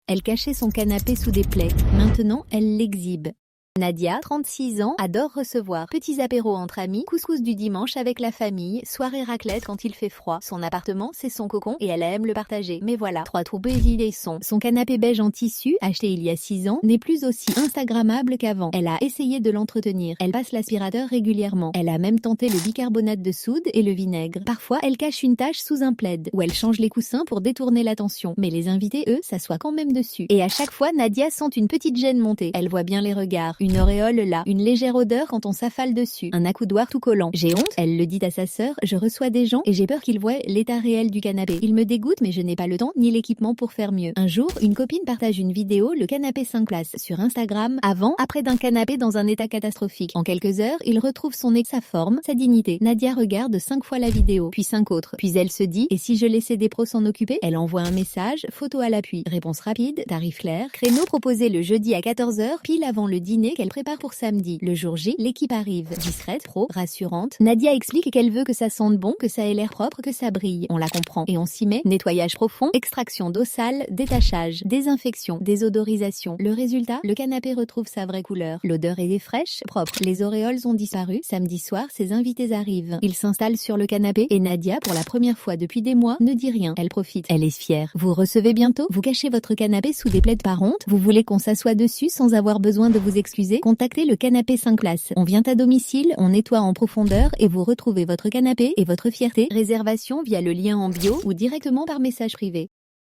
Elle cachait son canapé sous des plaies. Maintenant, elle l'exhibe. Nadia, 36 ans, adore recevoir petits apéros entre amis, couscous du dimanche avec la famille, soirée raclette quand il fait froid. Son appartement, c'est son cocon et elle aime le partager. Mais voilà, 3 troupeaux et son canapé beige en tissu, acheté il y a 6 ans, n'est plus aussi instagrammable qu'avant. Elle a essayé de l'entretenir. Elle passe l'aspirateur régulièrement. Elle a même tenté le bicarbonate de soude et le vinaigre. Parfois, elle cache une tache sous un plaid, ou elle change les coussins pour détourner l'attention. Mais les invités, eux, s'assoient quand même dessus. Et à chaque fois, Nadia sent une petite gêne monter. Elle voit bien les regards. Une auréole là, une légère odeur quand on s'affale dessus, un accoudoir tout collant. J'ai honte, elle le dit à sa sœur, je reçois des gens et j'ai peur qu'ils voient l'état réel du canapé. Il me dégoûte mais je n'ai pas le temps ni l'équipement pour faire mieux. Un jour, une copine partage une vidéo, le canapé 5 places, sur Instagram, avant, après d'un canapé dans un état catastrophique. En quelques heures, il retrouve sa forme, sa dignité. Nadia regarde 5 fois la vidéo, puis 5 autres. Puis elle se dit, et si je laissais des pros s'en occuper? Elle envoie un message, photo à l'appui. Réponse rapide, tarif clair, créneau proposé le jeudi à 14h, pile avant le dîner qu'elle prépare pour samedi. Le jour J, l'équipe arrive. Discrète, pro, rassurante. Nadia explique qu'elle veut que ça sente bon, que ça ait l'air propre, que ça brille. On la comprend. Et on s'y met. Nettoyage profond, extraction d'eau sale, détachage, désinfection, désodorisation. Le résultat, le canapé retrouve sa vraie couleur. L'odeur est fraîche, propre. Les auréoles ont disparu. Samedi soir, ses invités arrivent. Ils s'installent sur le canapé et Nadia, pour la première fois depuis des mois, ne dit rien. Elle profite. Elle est fière. Vous recevez bientôt? Vous cachez votre canapé sous des plaids par honte? Vous voulez qu'on s'assoie dessus sans avoir besoin de vous excuser? Contactez le canapé 5 places. On vient à domicile, on nettoie en profondeur et vous retrouvez votre canapé et votre fierté. Réservation via le lien en bio ou directement par message privé.